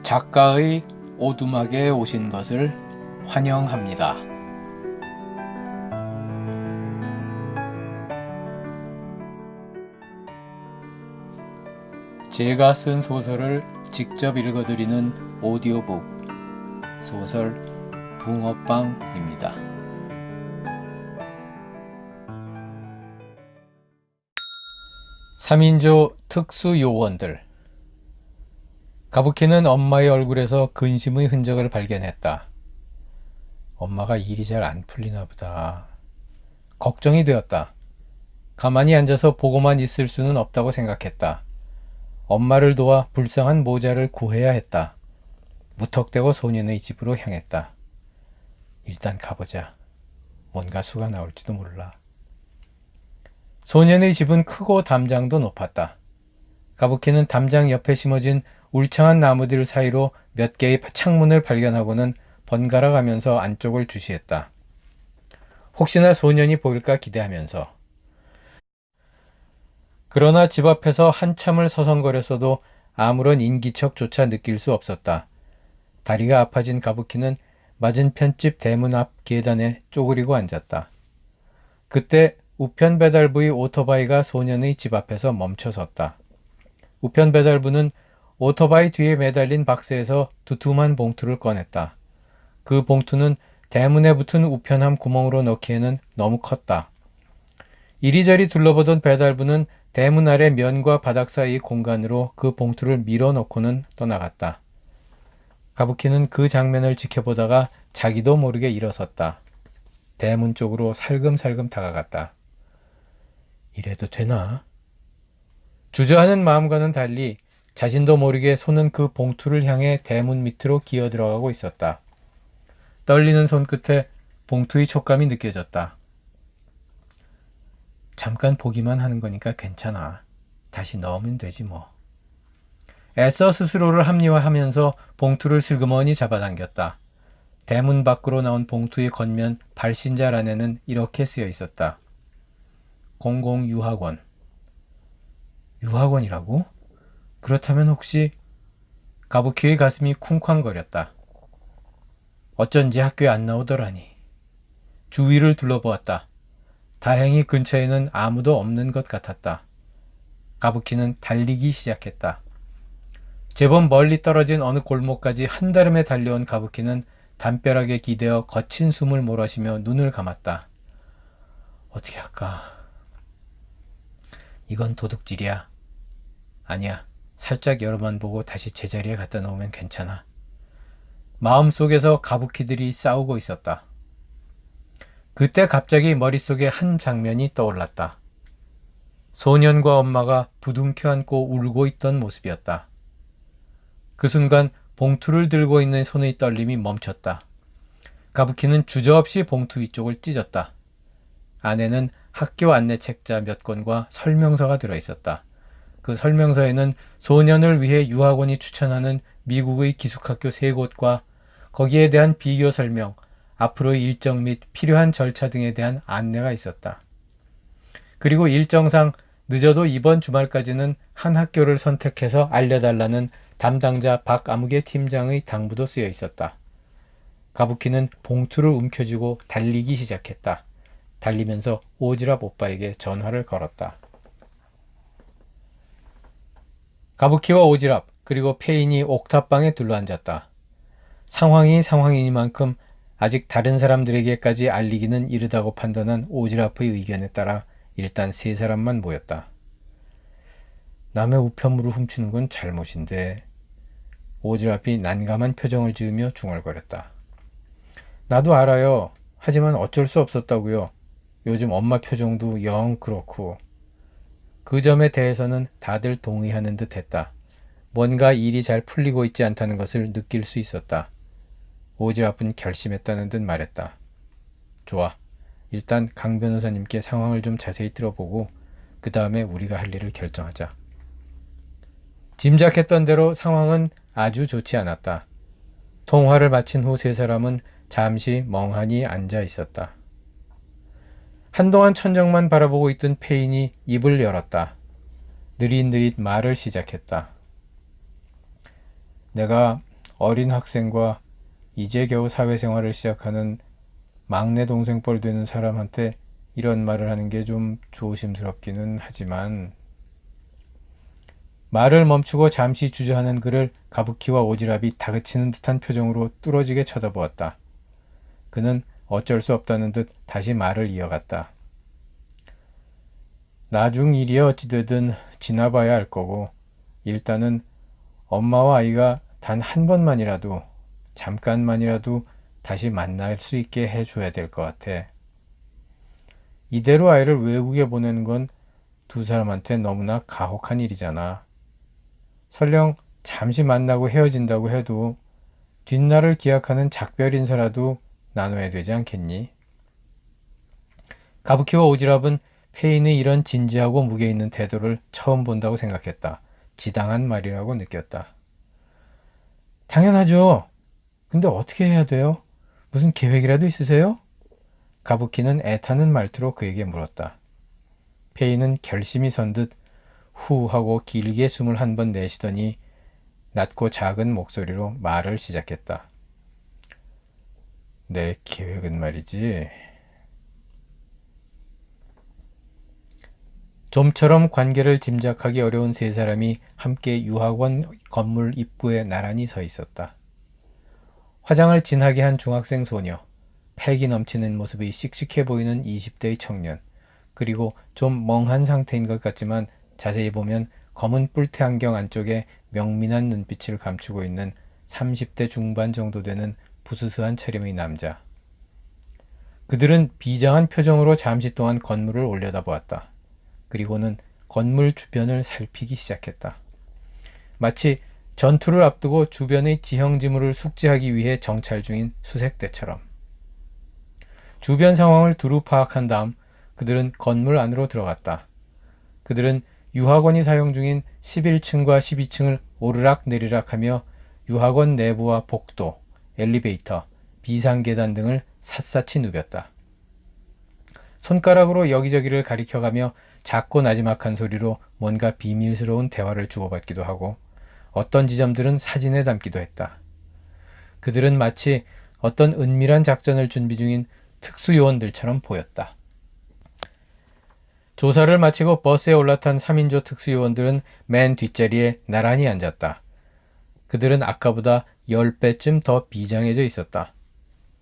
작가의 오두막에 오신 것을 환영합니다. 제가 쓴 소설을 직접 읽어드리는 오디오북 소설 붕어빵입니다. 삼인조 특수요원들. 가부키는 엄마의 얼굴에서 근심의 흔적을 발견했다. 엄마가 일이 잘 안 풀리나 보다. 걱정이 되었다. 가만히 앉아서 보고만 있을 수는 없다고 생각했다. 엄마를 도와 불쌍한 모자를 구해야 했다. 무턱대고 소년의 집으로 향했다. 일단 가보자. 뭔가 수가 나올지도 몰라. 소년의 집은 크고 담장도 높았다. 가부키는 담장 옆에 심어진 울창한 나무들 사이로 몇 개의 창문을 발견하고는 번갈아 가면서 안쪽을 주시했다. 혹시나 소년이 보일까 기대하면서. 그러나 집 앞에서 한참을 서성거렸어도 아무런 인기척조차 느낄 수 없었다. 다리가 아파진 가부키는 맞은편 집 대문 앞 계단에 쪼그리고 앉았다. 그때 우편 배달부의 오토바이가 소년의 집 앞에서 멈춰섰다. 우편 배달부는 오토바이 뒤에 매달린 박스에서 두툼한 봉투를 꺼냈다. 그 봉투는 대문에 붙은 우편함 구멍으로 넣기에는 너무 컸다. 이리저리 둘러보던 배달부는 대문 아래 면과 바닥 사이 공간으로 그 봉투를 밀어넣고는 떠나갔다. 가부키는 그 장면을 지켜보다가 자기도 모르게 일어섰다. 대문 쪽으로 살금살금 다가갔다. 이래도 되나? 주저하는 마음과는 달리 자신도 모르게 손은 그 봉투를 향해 대문 밑으로 기어 들어가고 있었다. 떨리는 손끝에 봉투의 촉감이 느껴졌다. 잠깐 보기만 하는 거니까 괜찮아. 다시 넣으면 되지 뭐. 애써 스스로를 합리화하면서 봉투를 슬그머니 잡아당겼다. 대문 밖으로 나온 봉투의 겉면 발신자 란에는 이렇게 쓰여 있었다. 공공유학원. 유학원이라고? 그렇다면 혹시... 가부키의 가슴이 쿵쾅거렸다. 어쩐지 학교에 안 나오더라니. 주위를 둘러보았다. 다행히 근처에는 아무도 없는 것 같았다. 가부키는 달리기 시작했다. 제법 멀리 떨어진 어느 골목까지 한달음에 달려온 가부키는 담벼락에 기대어 거친 숨을 몰아쉬며 눈을 감았다. 어떻게 할까? 이건 도둑질이야. 아니야. 살짝 열어만 보고 다시 제자리에 갖다 놓으면 괜찮아. 마음속에서 가부키들이 싸우고 있었다. 그때 갑자기 머릿속에 한 장면이 떠올랐다. 소년과 엄마가 부둥켜 안고 울고 있던 모습이었다. 그 순간 봉투를 들고 있는 손의 떨림이 멈췄다. 가부키는 주저없이 봉투 위쪽을 찢었다. 안에는 학교 안내 책자 몇 권과 설명서가 들어있었다. 그 설명서에는 소년을 위해 유학원이 추천하는 미국의 기숙학교 3곳과 거기에 대한 비교 설명, 앞으로의 일정 및 필요한 절차 등에 대한 안내가 있었다. 그리고 일정상 늦어도 이번 주말까지는 한 학교를 선택해서 알려달라는 담당자 박아무개 팀장의 당부도 쓰여 있었다. 가부키는 봉투를 움켜쥐고 달리기 시작했다. 달리면서 오지랖 오빠에게 전화를 걸었다. 가부키와 오지랖 그리고 페인이 옥탑방에 둘러앉았다. 상황이 상황이니만큼 아직 다른 사람들에게까지 알리기는 이르다고 판단한 오지랖의 의견에 따라 일단 3사람만 모였다. 남의 우편물을 훔치는 건 잘못인데. 오지랖이 난감한 표정을 지으며 중얼거렸다. 나도 알아요. 하지만 어쩔 수 없었다고요. 요즘 엄마 표정도 영 그렇고. 그 점에 대해서는 다들 동의하는 듯 했다. 뭔가 일이 잘 풀리고 있지 않다는 것을 느낄 수 있었다. 오지랖은 결심했다는 듯 말했다. 좋아. 일단 강 변호사님께 상황을 좀 자세히 들어보고 그 다음에 우리가 할 일을 결정하자. 짐작했던 대로 상황은 아주 좋지 않았다. 통화를 마친 후 3사람은 잠시 멍하니 앉아 있었다. 한동안 천정만 바라보고 있던 페인이 입을 열었다. 느릿느릿 말을 시작했다. 내가 어린 학생과 이제 겨우 사회생활을 시작하는 막내 동생 뻘 되는 사람한테 이런 말을 하는 게 좀 조심스럽기는 하지만 말을 멈추고 잠시 주저하는 그를 가부키와 오지랖이 다그치는 듯한 표정으로 뚫어지게 쳐다보았다. 그는 어쩔 수 없다는 듯 다시 말을 이어갔다. 나중 일이 어찌되든 지나봐야 할 거고 일단은 엄마와 아이가 단 한 번만이라도 잠깐만이라도 다시 만날 수 있게 해줘야 될 것 같아. 이대로 아이를 외국에 보내는 건 두 사람한테 너무나 가혹한 일이잖아. 설령 잠시 만나고 헤어진다고 해도 뒷날을 기약하는 작별 인사라도 나눠야 되지 않겠니? 가부키와 오지랖은 페인의 이런 진지하고 무게 있는 태도를 처음 본다고 생각했다. 지당한 말이라고 느꼈다. 당연하죠. 근데 어떻게 해야 돼요? 무슨 계획이라도 있으세요? 가부키는 애타는 말투로 그에게 물었다. 페인은 결심이 선 듯 후 하고 길게 숨을 한 번 내쉬더니 낮고 작은 목소리로 말을 시작했다. 내 계획은 말이지. 좀처럼 관계를 짐작하기 어려운 세 사람이 함께 유학원 건물 입구에 나란히 서 있었다. 화장을 진하게 한 중학생 소녀, 패기 넘치는 모습이 씩씩해 보이는 20대의 청년, 그리고 좀 멍한 상태인 것 같지만 자세히 보면 검은 뿔테 안경 안쪽에 명민한 눈빛을 감추고 있는 30대 중반 정도 되는 부스스한 체름의 남자. 그들은 비장한 표정으로 잠시 동안 건물을 올려다보았다. 그리고는 건물 주변을 살피기 시작했다. 마치 전투를 앞두고 주변의 지형지물을 숙지하기 위해 정찰 중인 수색대처럼. 주변 상황을 두루 파악한 다음 그들은 건물 안으로 들어갔다. 그들은 유학원이 사용 중인 11층과 12층을 오르락 내리락 하며 유학원 내부와 복도, 엘리베이터, 비상계단 등을 샅샅이 누볐다. 손가락으로 여기저기를 가리켜가며 작고 나지막한 소리로 뭔가 비밀스러운 대화를 주고받기도 하고 어떤 지점들은 사진에 담기도 했다. 그들은 마치 어떤 은밀한 작전을 준비 중인 특수요원들처럼 보였다. 조사를 마치고 버스에 올라탄 3인조 특수요원들은 맨 뒷자리에 나란히 앉았다. 그들은 아까보다 10배쯤 더 비장해져 있었다.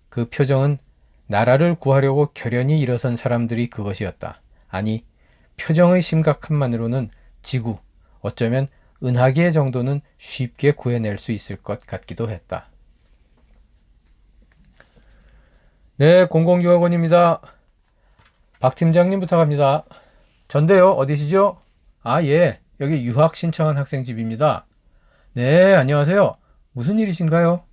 그 표정은 나라를 구하려고 결연히 일어선 사람들이 그것이었다. 아니, 표정의 심각함만으로는 지구, 어쩌면 은하계 정도는 쉽게 구해낼 수 있을 것 같기도 했다. 네, 공공유학원입니다. 박 팀장님 부탁합니다. 전데요, 어디시죠? 아, 예, 여기 유학 신청한 학생 집입니다. 네, 안녕하세요. 무슨 일이신가요?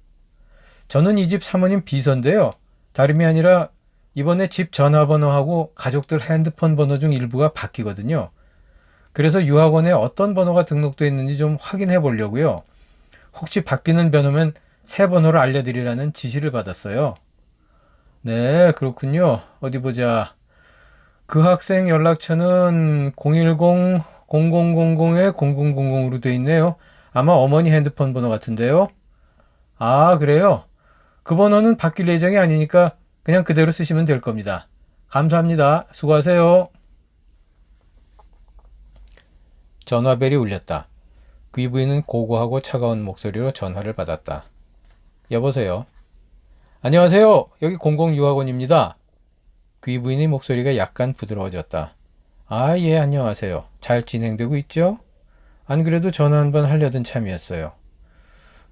저는 이 집 사모님 비서인데요. 다름이 아니라 이번에 집 전화번호하고 가족들 핸드폰 번호 중 일부가 바뀌거든요. 그래서 유학원에 어떤 번호가 등록되어 있는지 좀 확인해 보려고요. 혹시 바뀌는 번호면 새 번호를 알려드리라는 지시를 받았어요. 네, 그렇군요. 어디 보자. 그 학생 연락처는 010-0000-00으로 돼 있네요. 아마 어머니 핸드폰 번호 같은데요. 아, 그래요? 그 번호는 바뀔 예정이 아니니까 그냥 그대로 쓰시면 될 겁니다. 감사합니다. 수고하세요. 전화벨이 울렸다. 귀부인은 고고하고 차가운 목소리로 전화를 받았다. 여보세요. 안녕하세요. 여기 공공유학원입니다. 귀부인의 목소리가 약간 부드러워졌다. 아, 예, 안녕하세요. 잘 진행되고 있죠? 안 그래도 전화 한번 하려던 참이었어요.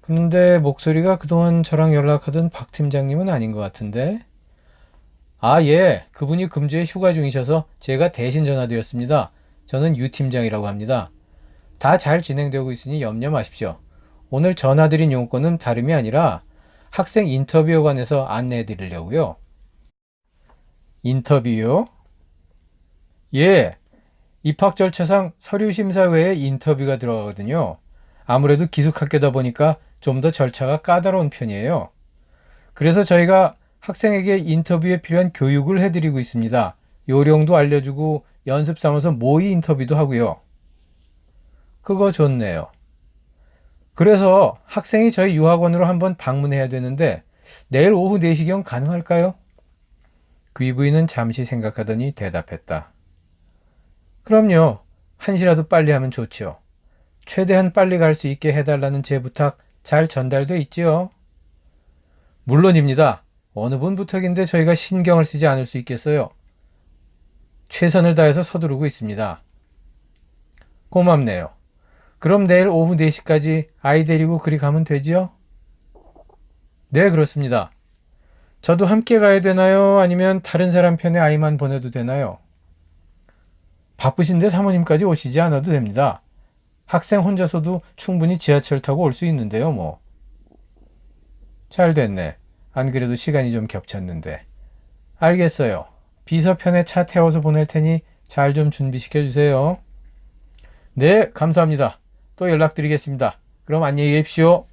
그런데 목소리가 그동안 저랑 연락하던 박 팀장님은 아닌 것 같은데? 아, 예, 그분이 금주에 휴가 중이셔서 제가 대신 전화드렸습니다. 저는 유 팀장이라고 합니다. 다 잘 진행되고 있으니 염려 마십시오. 오늘 전화드린 용건은 다름이 아니라 학생 인터뷰에 관해서 안내해 드리려고요. 인터뷰요? 예, 입학 절차상 서류 심사 외에 인터뷰가 들어가거든요. 아무래도 기숙학교다 보니까 좀 더 절차가 까다로운 편이에요. 그래서 저희가 학생에게 인터뷰에 필요한 교육을 해드리고 있습니다. 요령도 알려주고 연습 삼아서 모의 인터뷰도 하고요. 그거 좋네요. 그래서 학생이 저희 유학원으로 한번 방문해야 되는데 내일 오후 4시경 가능할까요? 귀부인은 잠시 생각하더니 대답했다. 그럼요. 1시라도 빨리 하면 좋지요. 최대한 빨리 갈 수 있게 해달라는 제 부탁 잘 전달돼 있지요? 물론입니다. 어느 분 부탁인데 저희가 신경을 쓰지 않을 수 있겠어요. 최선을 다해서 서두르고 있습니다. 고맙네요. 그럼 내일 오후 4시까지 아이 데리고 그리 가면 되지요? 네, 그렇습니다. 저도 함께 가야 되나요? 아니면 다른 사람 편에 아이만 보내도 되나요? 바쁘신데 사모님까지 오시지 않아도 됩니다. 학생 혼자서도 충분히 지하철 타고 올 수 있는데요, 뭐. 잘 됐네. 안 그래도 시간이 좀 겹쳤는데. 알겠어요. 비서편에 차 태워서 보낼 테니 잘 좀 준비시켜 주세요. 네, 감사합니다. 또 연락드리겠습니다. 그럼 안녕히 계십시오.